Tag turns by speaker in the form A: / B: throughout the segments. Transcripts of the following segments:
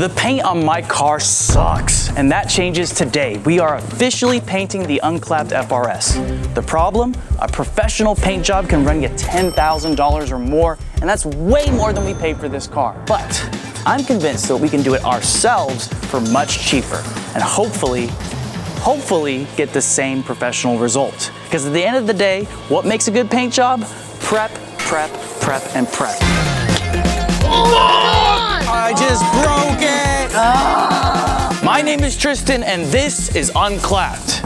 A: The paint on my car sucks, and that changes today. We are officially painting the unclapped FRS. The problem? A professional paint job can run you $10,000 or more, and that's way more than we paid for this car. But I'm convinced that we can do it ourselves for much cheaper, and hopefully get the same professional result. Because at the end of the day, what makes a good paint job? Prep, prep, prep, and prep. I just broke it! My name is Tristan, and this is Unclapped.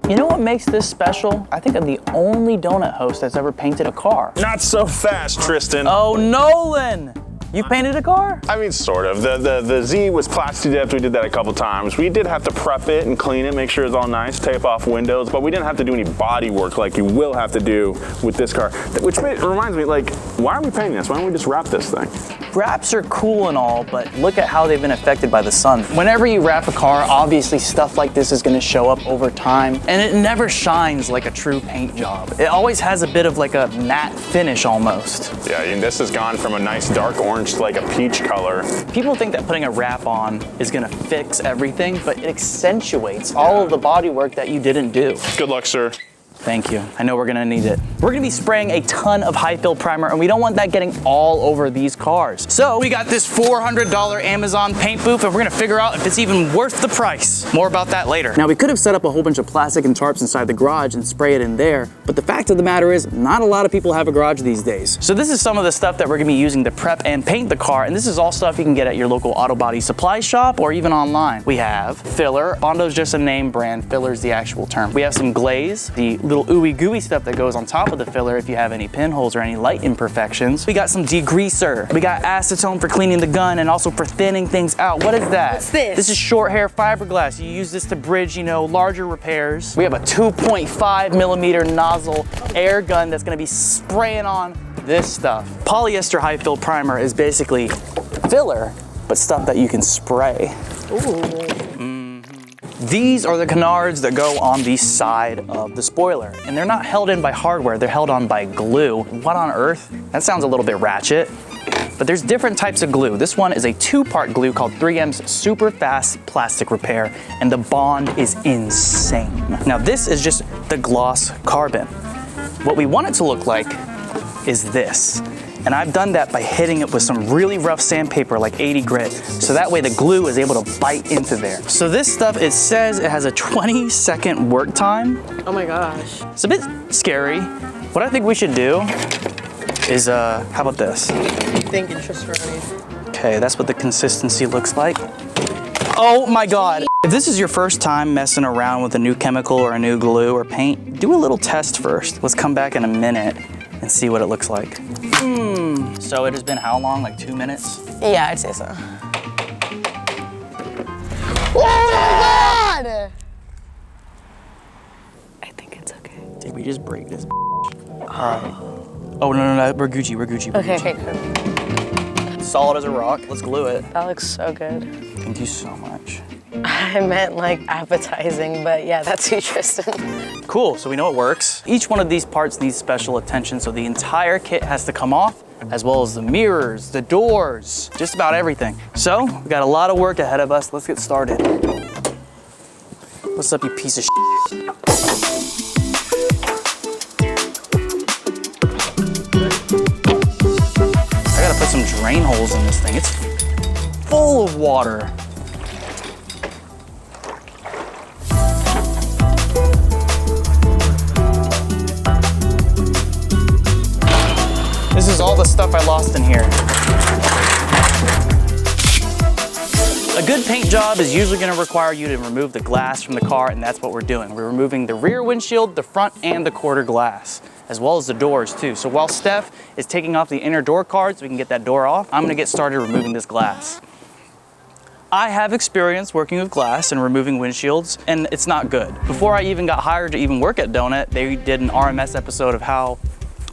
A: You know what makes this special? I think I'm the only donut host that's ever painted a car.
B: Not so fast, Tristan.
A: Oh, Nolan! You painted a car?
B: I mean, sort of. The Z was plasti dipped. We did that a couple times. We did have to prep it and clean it, make sure it's all nice, tape off windows, but we didn't have to do any body work like you will have to do with this car. Which reminds me, like, why are we painting this? Why don't we just wrap this thing?
A: Wraps are cool and all, but look at how they've been affected by the sun. Whenever you wrap a car, obviously stuff like this is gonna show up over time, and it never shines like a true paint job. It always has a bit of like a matte finish almost.
B: Yeah, and this has gone from a nice dark orange to like a peach color.
A: People think that putting a wrap on is gonna fix everything, but it accentuates all of the body work that you didn't do.
B: Good luck, sir.
A: Thank you. I know we're gonna need it. We're gonna be spraying a ton of high fill primer, and we don't want that getting all over these cars. So we got this $400 Amazon paint booth, and we're gonna figure out if it's even worth the price. More about that later. Now, we could have set up a whole bunch of plastic and tarps inside the garage and spray it in there, but the fact of the matter is, not a lot of people have a garage these days. So this is some of the stuff that we're gonna be using to prep and paint the car, and this is all stuff you can get at your local auto body supply shop or even online. We have filler. Bondo's just a name brand. Filler is the actual term. We have some glaze, the little ooey gooey stuff that goes on top of the filler if you have any pinholes or any light imperfections. We got some degreaser. We got acetone for cleaning the gun and also for thinning things out. What is that?
C: What's this?
A: This is short hair fiberglass. You use this to bridge, larger repairs. We have a 2.5 millimeter nozzle air gun that's gonna be spraying on this stuff. Polyester high fill primer is basically filler, but stuff that you can spray.
C: Ooh.
A: These are the canards that go on the side of the spoiler, and they're not held in by hardware, they're held on by glue. What on earth? That sounds a little bit ratchet, but there's different types of glue. This one is a 2-part glue called 3M's Super Fast Plastic Repair, and the bond is insane. Now this is just the gloss carbon. What we want it to look like is this. And I've done that by hitting it with some really rough sandpaper like 80 grit, so that way the glue is able to bite into there. So this stuff, it says it has a 20-second work time.
C: Oh my gosh.
A: It's a bit scary. What I think we should do is, how about this?
C: Think interest rate.
A: Okay, that's what the consistency looks like. Oh my God. If this is your first time messing around with a new chemical or a new glue or paint, do a little test first. Let's come back in a minute and see what it looks like. So it has been how long, like 2 minutes?
C: Yeah, I'd say so. Oh my God! I think it's okay.
A: Did we just break this? All right. Oh, no, we're Gucci, we're Gucci.
C: Okay, good.
A: Solid as a rock, let's glue it.
C: That looks so good.
A: Thank you so much.
C: I meant like appetizing, but yeah, that's you, Tristan.
A: Cool, so we know it works. Each one of these parts needs special attention, so the entire kit has to come off, as well as the mirrors, the doors, just about everything. So, we got a lot of work ahead of us. Let's get started. What's up, you piece of shit? I gotta put some drain holes in this thing. It's full of water. This is all the stuff I lost in here. A good paint job is usually gonna require you to remove the glass from the car, and that's what we're doing. We're removing the rear windshield, the front, and the quarter glass, as well as the doors too. So while Steph is taking off the inner door card so we can get that door off, I'm gonna get started removing this glass. I have experience working with glass and removing windshields, and it's not good. Before I even got hired to even work at Donut, they did an RMS episode of how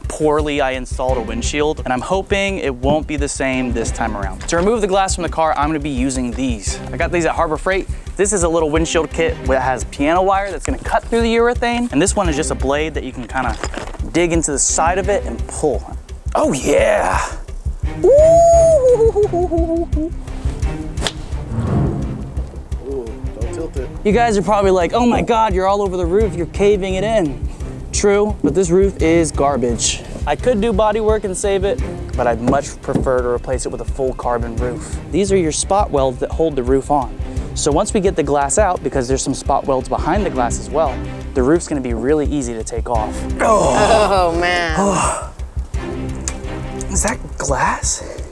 A: poorly I installed a windshield, and I'm hoping it won't be the same this time around. To remove the glass from the car, I'm gonna be using these. I got these at Harbor Freight. This is a little windshield kit that has piano wire that's gonna cut through the urethane, and this one is just a blade that you can kind of dig into the side of it and pull. Oh yeah! Ooh. You guys are probably like, oh my God, you're all over the roof, you're caving it in. True, but this roof is garbage. I could do body work and save it, but I'd much prefer to replace it with a full carbon roof. These are your spot welds that hold the roof on. So once we get the glass out, because there's some spot welds behind the glass as well, the roof's gonna be really easy to take off.
C: Oh man.
A: Oh. Is that glass?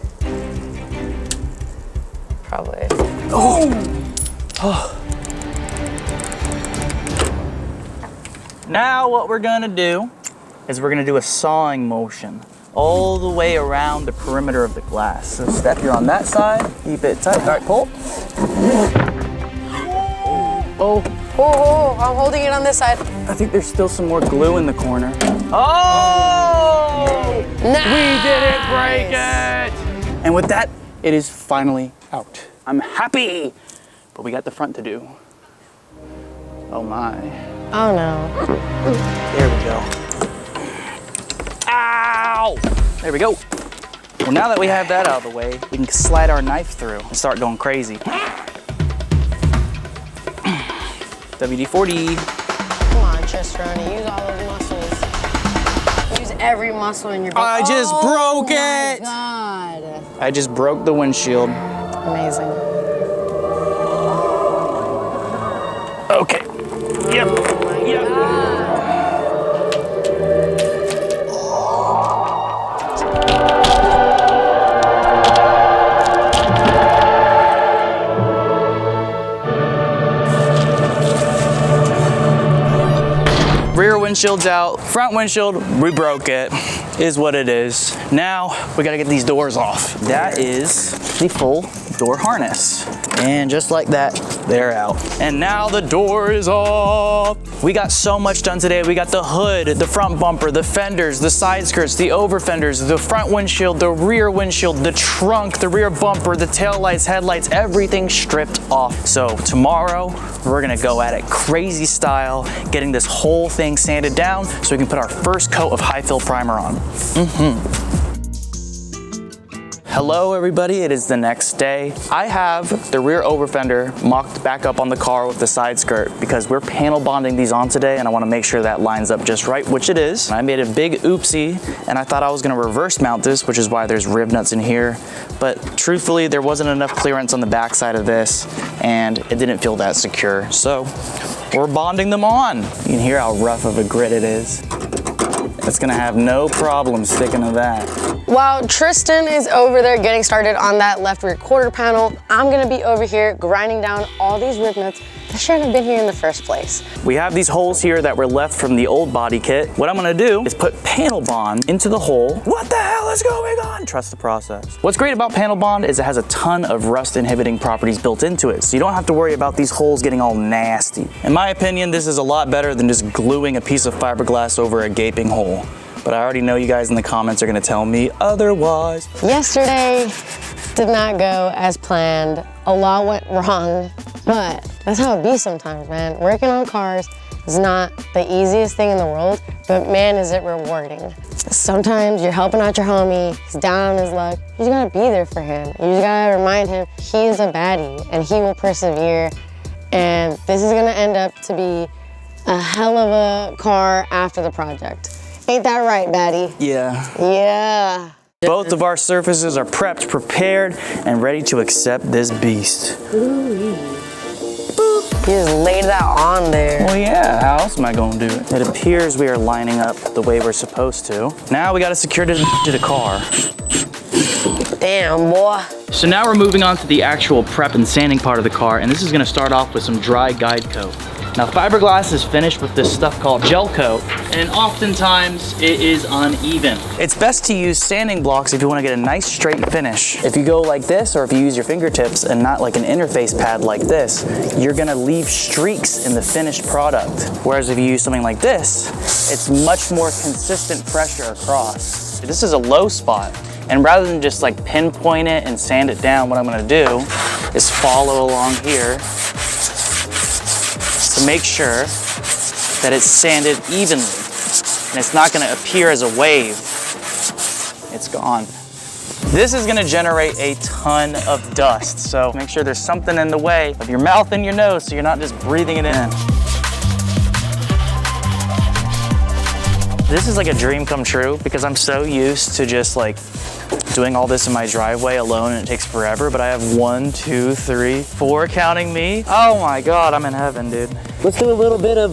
C: Probably.
A: Oh. Now what we're gonna do is we're gonna do a sawing motion all the way around the perimeter of the glass. So Steph, you're on that side, keep it tight. All right, pull.
C: Oh, I'm holding it on this side.
A: I think there's still some more glue in the corner. Oh!
C: Nice.
A: We didn't break it! And with that, it is finally out. I'm happy, but we got the front to do. Oh my.
C: Oh no.
A: There we go. Ow! There we go. Well, now that we have that out of the way, we can slide our knife through and start going crazy. WD-40.
C: Come on, Tristan. Use all those muscles. Use every muscle in your body.
A: I just broke it!
C: God.
A: I just broke the windshield.
C: Amazing.
A: Okay. Yep. Rear windshield's out, front windshield, we broke it, is what it is. Now, we gotta get these doors off. That is the full door harness. And just like that, they're out. And now the door is off. We got so much done today. We got the hood, the front bumper, the fenders, the side skirts, the over fenders, the front windshield, the rear windshield, the trunk, the rear bumper, the tail lights, headlights, everything stripped off. So tomorrow, we're gonna go at it crazy style, getting this whole thing sanded down so we can put our first coat of high fill primer on. Hello everybody, it is the next day. I have the rear over fender mocked back up on the car with the side skirt because we're panel bonding these on today and I wanna make sure that lines up just right, which it is. I made a big oopsie and I thought I was gonna reverse mount this, which is why there's rib nuts in here. But truthfully, there wasn't enough clearance on the back side of this and it didn't feel that secure. So we're bonding them on. You can hear how rough of a grit it is. It's gonna have no problem sticking to that.
C: While Tristan is over there getting started on that left rear quarter panel, I'm gonna be over here grinding down all these rib nuts that shouldn't have been here in the first place.
A: We have these holes here that were left from the old body kit. What I'm gonna do is put panel bond into the hole. What the hell is going on? Trust the process. What's great about panel bond is it has a ton of rust inhibiting properties built into it, so you don't have to worry about these holes getting all nasty. In my opinion, this is a lot better than just gluing a piece of fiberglass over a gaping hole. But I already know you guys in the comments are gonna tell me otherwise.
C: Yesterday did not go as planned. A lot went wrong, but that's how it be sometimes, man. Working on cars is not the easiest thing in the world, but man, is it rewarding. Sometimes you're helping out your homie, he's down on his luck. You just gotta be there for him. You just gotta remind him he's a baddie and he will persevere. And this is gonna end up to be a hell of a car after the project. Ain't that right, baddie?
A: Yeah.
C: Yeah.
A: Both of our surfaces are prepped, prepared, and ready to accept this beast.
C: You just laid that on there.
A: Well, yeah, how else am I gonna do it? It appears we are lining up the way we're supposed to. Now we gotta secure this to the car.
C: Damn, boy.
A: So now we're moving on to the actual prep and sanding part of the car, and this is gonna start off with some dry guide coat. Now fiberglass is finished with this stuff called gel coat, and oftentimes it is uneven. It's best to use sanding blocks if you want to get a nice straight finish. If you go like this, or if you use your fingertips and not like an interface pad like this, you're gonna leave streaks in the finished product. Whereas if you use something like this, it's much more consistent pressure across. This is a low spot, and rather than just like pinpoint it and sand it down, what I'm gonna do is follow along here to make sure that it's sanded evenly and it's not going to appear as a wave. It's gone. This is gonna generate a ton of dust. So make sure there's something in the way of your mouth and your nose so you're not just breathing it in. This is like a dream come true because I'm so used to just like doing all this in my driveway alone and it takes forever, but I have 1, 2, 3, 4 counting me. Oh my God, I'm in heaven, dude. Let's do a little bit of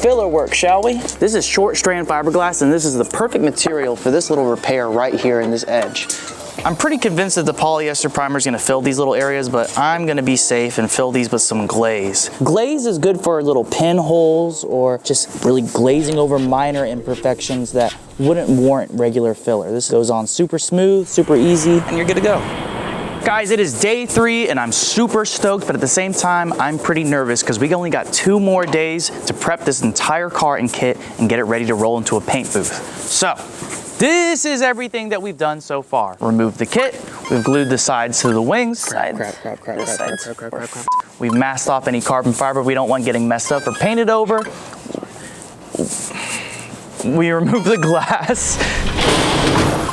A: filler work, shall we? This is short strand fiberglass and this is the perfect material for this little repair right here in this edge. I'm pretty convinced that the polyester primer is gonna fill these little areas, but I'm gonna be safe and fill these with some glaze. Glaze is good for little pinholes or just really glazing over minor imperfections that wouldn't warrant regular filler. This goes on super smooth, super easy, and you're good to go. Guys, it is day 3 and I'm super stoked, but at the same time, I'm pretty nervous because we only got 2 more days to prep this entire car and kit and get it ready to roll into a paint booth. So, this is everything that we've done so far. Removed the kit, we've glued the sides to the wings. We've masked off any carbon fiber we don't want getting messed up or painted over. We removed the glass.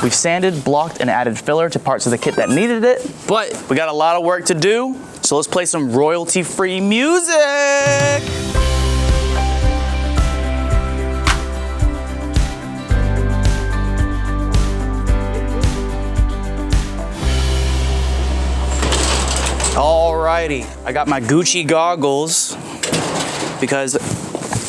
A: We've sanded, blocked, and added filler to parts of the kit that needed it, but we got a lot of work to do, so let's play some royalty-free music. Alrighty, I got my Gucci goggles because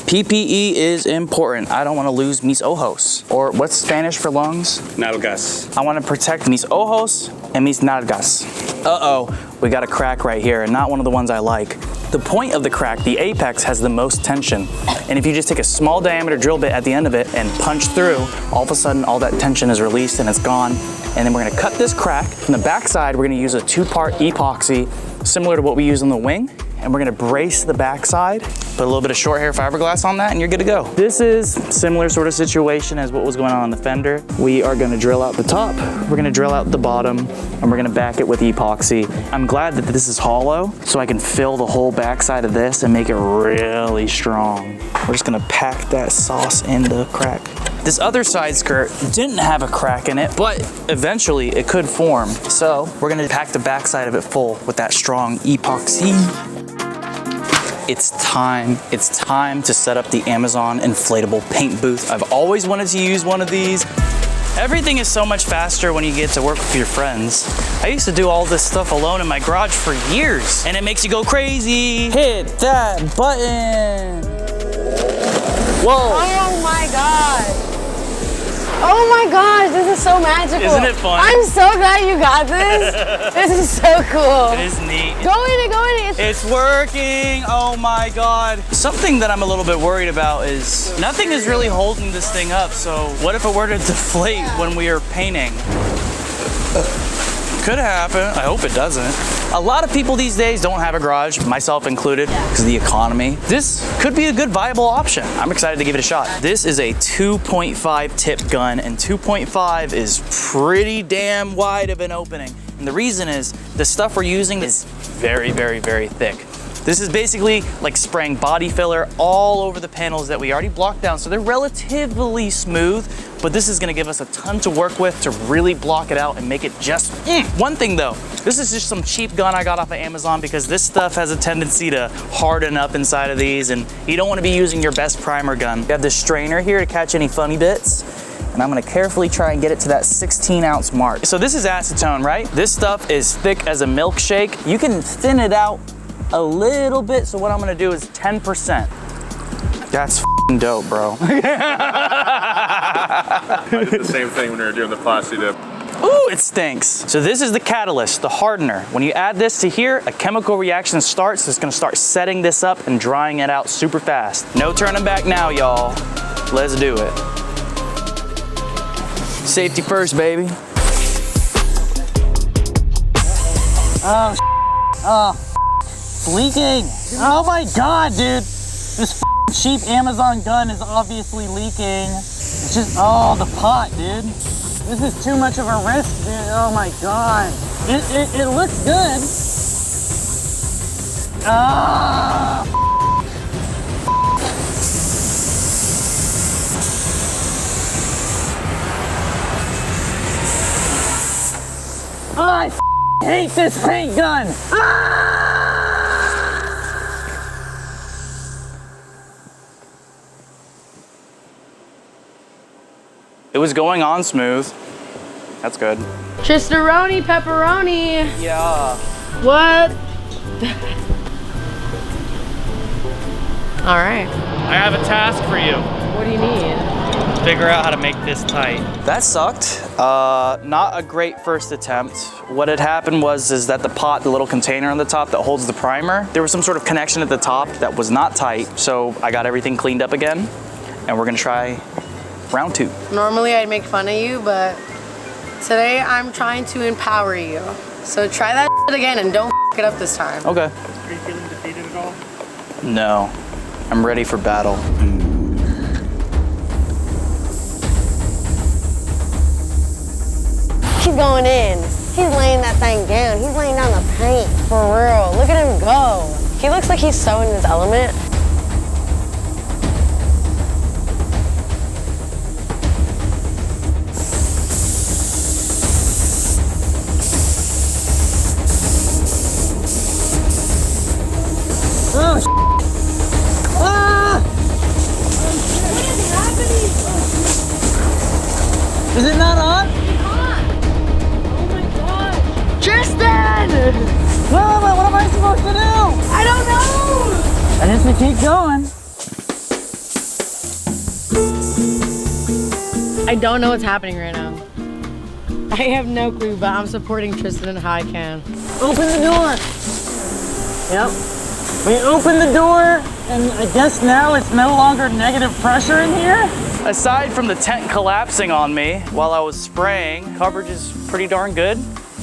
A: PPE is important. I don't want to lose mis ojos. Or what's Spanish for lungs?
D: Nalgas.
A: I want to protect mis ojos and mis nalgas. Uh-oh, we got a crack right here, and not one of the ones I like. The point of the crack, the apex, has the most tension. And if you just take a small diameter drill bit at the end of it and punch through, all of a sudden all that tension is released and it's gone. And then we're gonna cut this crack. From the backside, we're gonna use a 2-part epoxy, similar to what we use on the wing. And we're gonna brace the backside, put a little bit of short hair fiberglass on that, and you're good to go. This is similar sort of situation as what was going on the fender. We are gonna drill out the top, we're gonna drill out the bottom, and we're gonna back it with epoxy. I'm glad that this is hollow, so I can fill the whole backside of this and make it really strong. We're just gonna pack that sauce in the crack. This other side skirt didn't have a crack in it, but eventually it could form. So we're gonna pack the backside of it full with that strong epoxy. It's time to set up the Amazon inflatable paint booth. I've always wanted to use one of these. Everything is so much faster when you get to work with your friends. I used to do all this stuff alone in my garage for years, and it makes you go crazy. Hit that button. Whoa.
C: Oh my God. Oh my gosh, this is so magical.
A: Isn't it fun?
C: I'm so glad you got this. This is so cool.
A: It is neat.
C: Go in it.
A: It's working, oh my God. Something that I'm a little bit worried about is nothing is really holding this thing up, so what if it were to deflate when we are painting? Could happen, I hope it doesn't. A lot of people these days don't have a garage, myself included, because of the economy. This could be a good viable option. I'm excited to give it a shot. This is a 2.5 tip gun, and 2.5 is pretty damn wide of an opening. And the reason is, the stuff we're using is very, very, very thick. This is basically like spraying body filler all over the panels that we already blocked down, so they're relatively smooth, but this is gonna give us a ton to work with to really block it out and make it just One thing though, this is just some cheap gun I got off of Amazon because this stuff has a tendency to harden up inside of these, and you don't wanna be using your best primer gun. You have this strainer here to catch any funny bits, and I'm gonna carefully try and get it to that 16-ounce mark. So this is acetone, right? This stuff is thick as a milkshake. You can thin it out a little bit, so what I'm gonna do is 10%. That's f***ing dope, bro.
B: I did the same thing when we were doing the plasti dip.
A: Ooh, it stinks. So this is the catalyst, the hardener. When you add this to here, a chemical reaction starts. It's gonna start setting this up and drying it out super fast. No turning back now, y'all. Let's do it. Safety first, baby. Oh, it's leaking. Oh my God, dude. This cheap Amazon gun is obviously leaking. It's just, oh, the pot, dude. This is too much of a risk, dude. Oh my God. It looks good. Ah.
D: I hate this paint gun.
A: It was going on smooth. That's good.
C: Tristaroni pepperoni.
A: Yeah.
C: What? All right.
A: I have a task for you.
C: What do you need?
A: Figure out how to make this tight. That sucked. Not a great first attempt. What had happened is that the pot, the little container on the top that holds the primer, there was some sort of connection at the top that was not tight. So I got everything cleaned up again, and we're gonna try round 2.
C: Normally I'd make fun of you, but today I'm trying to empower you. So try that shit again and don't f it up this time.
A: Okay.
D: Are you feeling defeated at all?
A: No, I'm ready for battle.
C: Keep going in. He's laying that thing down. He's laying down the paint, for real. Look at him go. He looks like he's so in his element.
D: Oh, ah!
C: What is happening?
D: Is it not on?
C: Oh my gosh. Tristan!
D: What am I supposed to do?
C: I don't know!
D: I just have to keep going.
C: I don't know what's happening right now. I have no clue, but I'm supporting Tristan how I can.
D: Open the door. Yep. We opened the door, and I guess now it's no longer negative pressure in here.
A: Aside from the tent collapsing on me while I was spraying, coverage is pretty darn good.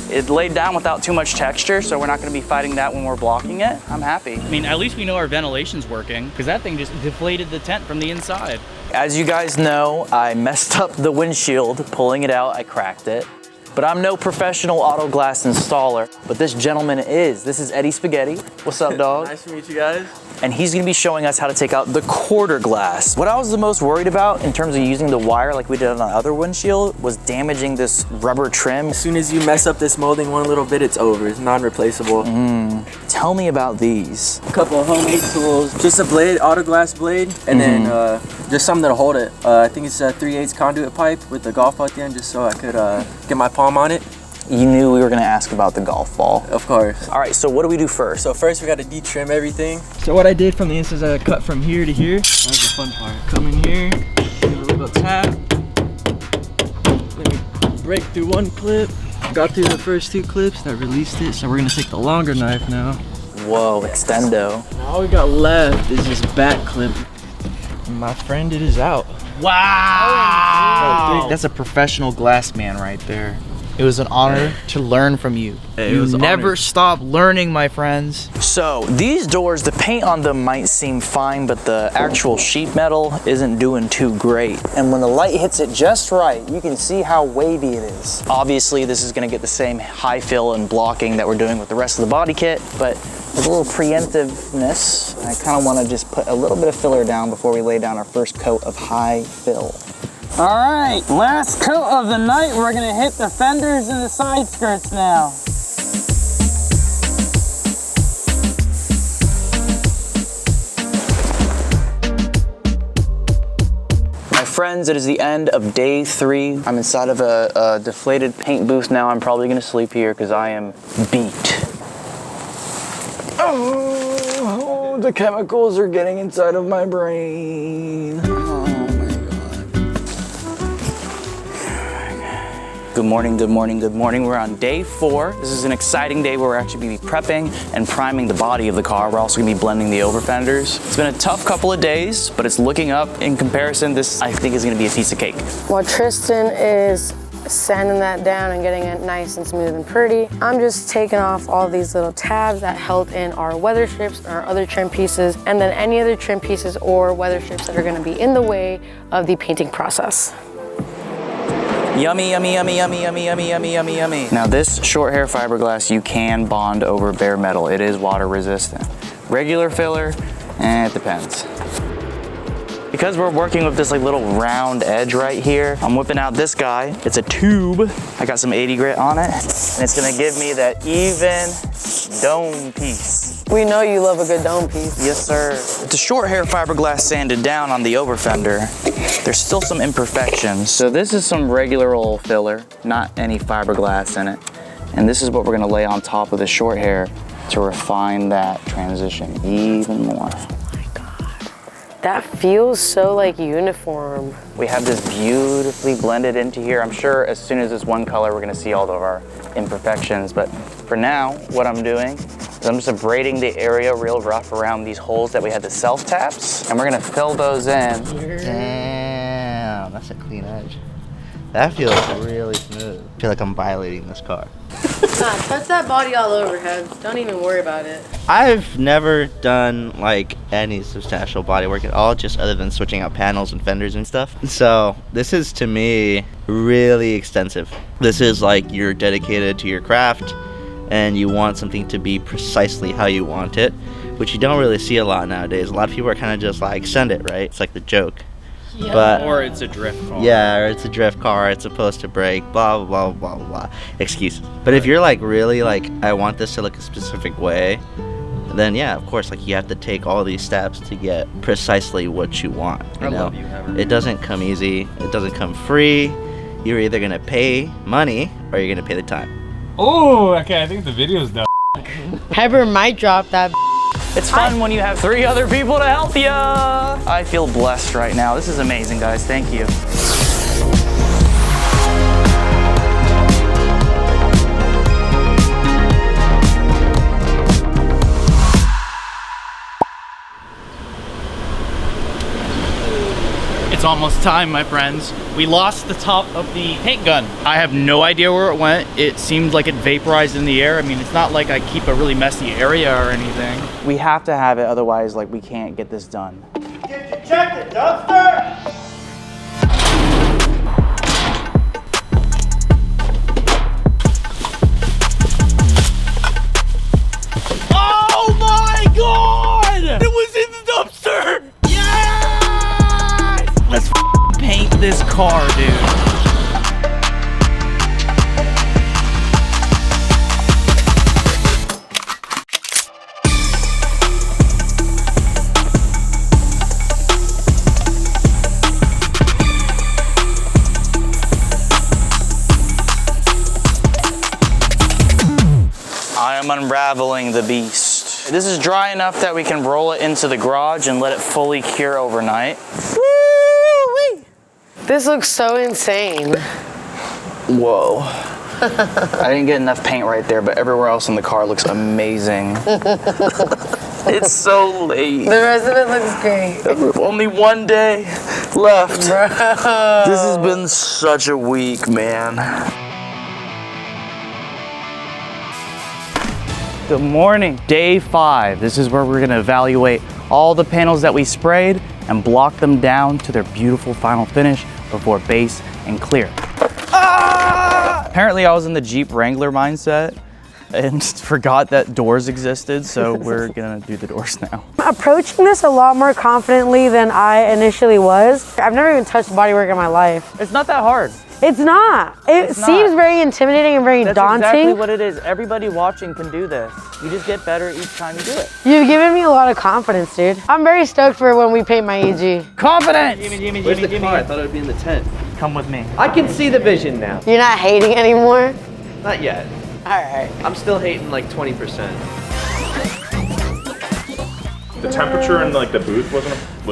A: It laid down without too much texture, so we're not gonna be fighting that when we're blocking it. I'm happy. I mean, at least we know our ventilation's working, because that thing just deflated the tent from the inside. As you guys know, I messed up the windshield. Pulling it out, I cracked it. But I'm no professional auto glass installer, but this gentleman is. This is Eddie Spaghetti. What's up, dog?
E: Nice to meet you guys.
A: And he's gonna be showing us how to take out the quarter glass. What I was the most worried about in terms of using the wire like we did on the other windshield was damaging this rubber trim.
E: As soon as you mess up this molding one little bit, it's over. It's non-replaceable.
A: Tell me about these.
E: A couple of homemade tools. Just a blade, auto glass blade, and then just something to hold it. I think it's a 3/8 conduit pipe with the golf ball at the end, just so I could get my palm on it.
A: You knew we were gonna ask about the golf ball.
E: Of course.
A: All right, so what do we do first?
E: So first we got to de-trim everything. So what I did from the inside is I cut from here to here. That was the fun part. Come in here, give it a little tap. Let me break through one clip. Got through the first 2 clips, that released it. So we're gonna take the longer knife now.
A: Whoa, extendo.
E: All we got left is this back clip. My friend, it is out.
A: Wow! That's a professional glass man right there. It was an honor to learn from you.
E: Hey, it
A: You
E: was an
A: never
E: honor.
A: stop learning, my friends. So these doors, the paint on them might seem fine, but the actual sheet metal isn't doing too great. And when the light hits it just right, you can see how wavy it is. Obviously, this is gonna get the same high fill and blocking that we're doing with the rest of the body kit, but with a little preemptiveness, I kind of want to just put a little bit of filler down before we lay down our first coat of high fill.
D: All right, last coat of the night. We're gonna hit the fenders and the side skirts now.
A: My friends, it is the end of day 3. I'm inside of a deflated paint booth now. I'm probably gonna sleep here because I am beat. Oh, the chemicals are getting inside of my brain. Oh my God. Good morning, good morning, good morning. We're on day 4. This is an exciting day where we're actually gonna be prepping and priming the body of the car. We're also gonna be blending the over fenders. It's been a tough couple of days, but it's looking up. In comparison, this I think is gonna be a piece of cake.
C: While Tristan is sanding that down and getting it nice and smooth and pretty, I'm just taking off all these little tabs that held in our weather strips, our other trim pieces, and then any other trim pieces or weather strips that are gonna be in the way of the painting process.
A: Yummy, yummy, yummy, yummy, yummy, yummy, yummy, yummy, yummy. Now this short hair fiberglass you can bond over bare metal. It is water resistant. Regular filler, it depends. Because we're working with this like little round edge right here, I'm whipping out this guy. It's a tube. I got some 80 grit on it, and it's gonna give me that even dome piece.
C: We know you love a good dome piece.
A: Yes, sir. It's a short hair fiberglass sanded down on the over fender. There's still some imperfections. So this is some regular old filler, not any fiberglass in it. And this is what we're gonna lay on top of the short hair to refine that transition even more.
C: That feels so like uniform.
A: We have this beautifully blended into here. I'm sure as soon as it's one color, we're gonna see all of our imperfections. But for now, what I'm doing is I'm just abrading the area real rough around these holes that we had the self taps, and we're gonna fill those in.
F: Damn, that's a clean edge. That feels really smooth. I feel like I'm violating this car.
C: Nah, touch that body all over, Heads. Don't even worry about it.
F: I've never done like any substantial body work at all, just other than switching out panels and fenders and stuff. So this is, to me, really extensive. This is like you're dedicated to your craft and you want something to be precisely how you want it, which you don't really see a lot nowadays. A lot of people are kind of just like, send it, right? It's like the joke.
C: Yeah.
F: But
E: Or it's a drift car.
F: yeah, or it's a drift car, it's supposed to break, blah, blah, blah, blah, blah. Excuses. But if you're like really like, I want this to look a specific way, then yeah, of course, like you have to take all these steps to get precisely what you want. You know?
E: love you, Heather.
F: It doesn't come easy. It doesn't come free. You're either gonna pay money or you're gonna pay the time.
G: Oh, okay, I think the video's done.
C: Pepper might drop that.
A: It's fun when you have 3 other people to help you. I feel blessed right now. This is amazing, guys. Thank you. It's almost time, my friends. We lost the top of the paint gun. I have no idea where it went. It seemed like it vaporized in the air. I mean, it's not like I keep a really messy area or anything. We have to have it, otherwise, like, we can't get this done.
E: Did you check the dumpster? Oh my God! It was in the dumpster! Yes! Let's paint this car, dude. I am unraveling the beast. This is dry enough that we can roll it into the garage and let it fully cure overnight.
C: Woo-wee. This looks so insane.
A: Whoa. I didn't get enough paint right there, but everywhere else in the car looks amazing. It's so late.
C: The rest of it looks great.
A: Only one day left.
C: Bro.
A: This has been such a week, man. Good morning. Day 5. This is where we're gonna evaluate all the panels that we sprayed and block them down to their beautiful final finish before base and clear. Ah! Apparently I was in the Jeep Wrangler mindset and forgot that doors existed, so we're gonna do the doors now.
C: I'm approaching this a lot more confidently than I initially was. I've never even touched bodywork in my life.
A: It's not that hard.
C: It's not. It seems very intimidating and very
A: That's
C: daunting.
A: exactly what it is. Everybody watching can do this. You just get better each time you do it.
C: You've given me a lot of confidence, dude. I'm very stoked for when we paint my EG.
A: Confidence!
E: Where's the car? I thought it would be in the tent.
A: Come with me.
E: I can see the vision now.
C: You're not hating anymore?
E: Not yet.
C: All right.
E: I'm still hating like 20%.
B: The temperature in like the booth was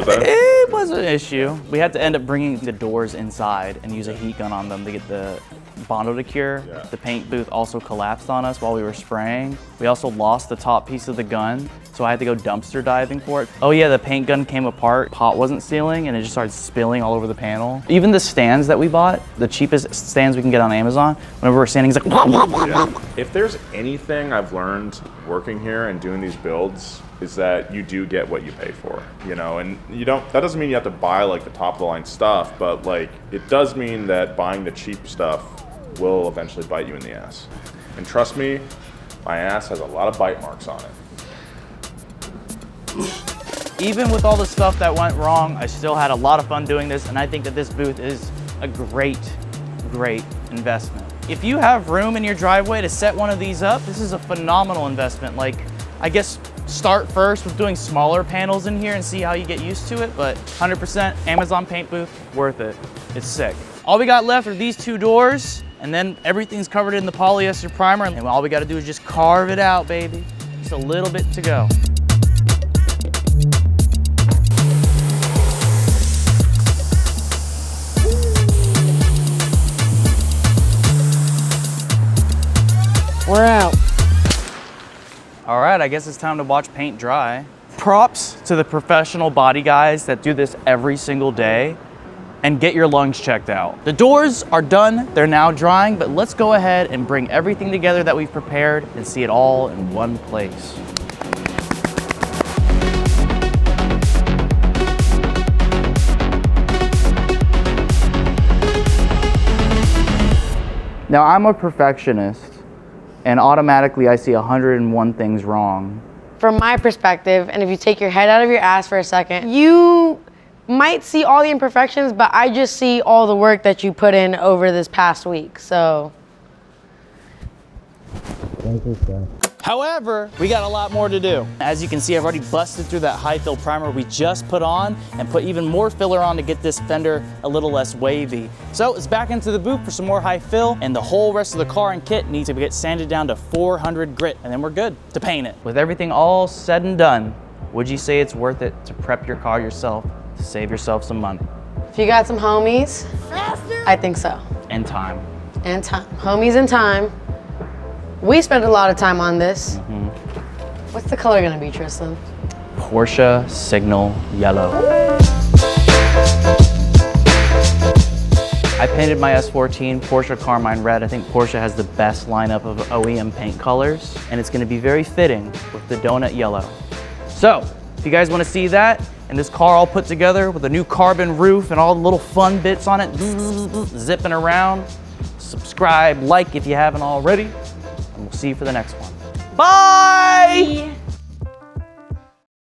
B: that?
A: It was an issue. We had to end up bringing the doors inside and use a heat gun on them to get the Bondo to cure.
B: Yeah.
A: The paint booth also collapsed on us while we were spraying. We also lost the top piece of the gun, so I had to go dumpster diving for it. Oh yeah, the paint gun came apart. Pot wasn't sealing and it just started spilling all over the panel. Even the stands that we bought, the cheapest stands we can get on Amazon, whenever we're standing, it's like
B: Yeah. If there's anything I've learned working here and doing these builds, is that you do get what you pay for, you know, and you don't, that doesn't mean you have to buy like the top of the line stuff, but like it does mean that buying the cheap stuff will eventually bite you in the ass. And trust me, my ass has a lot of bite marks on it.
A: Even with all the stuff that went wrong, I still had a lot of fun doing this, and I think that this booth is a great investment. If you have room in your driveway to set one of these up, this is a phenomenal investment. Like, I guess start first with doing smaller panels in here and see how you get used to it, but 100% Amazon paint booth, worth it. It's sick. All we got left are these 2 doors, and then everything's covered in the polyester primer, and all we gotta do is just carve it out, baby. Just a little bit to go.
C: We're out.
A: All right, I guess it's time to watch paint dry. Props to the professional body guys that do this every single day, and get your lungs checked out. The doors are done, they're now drying, but let's go ahead and bring everything together that we've prepared and see it all in one place. Now, I'm a perfectionist, and automatically I see 101 things wrong.
C: From my perspective, and if you take your head out of your ass for a second, you might see all the imperfections, but I just see all the work that you put in over this past week, so.
E: Thank you, Steph.
A: However, we got a lot more to do. As you can see, I've already busted through that high fill primer we just put on and put even more filler on to get this fender a little less wavy. So it's back into the booth for some more high fill, and the whole rest of the car and kit needs to get sanded down to 400 grit, and then we're good to paint it. With everything all said and done, would you say it's worth it to prep your car yourself to save yourself some money?
C: If you got some homies, I think so.
A: And time.
C: And time. Homies and time. We spent a lot of time on this. What's the color gonna be, Tristan?
A: Porsche Signal Yellow. I painted my S14 Porsche Carmine Red. I think Porsche has the best lineup of OEM paint colors, and it's gonna be very fitting with the donut yellow. So, if you guys wanna see that, and this car all put together with a new carbon roof and all the little fun bits on it, zipping around, subscribe, like if you haven't already, and we'll see you for the next one. Bye!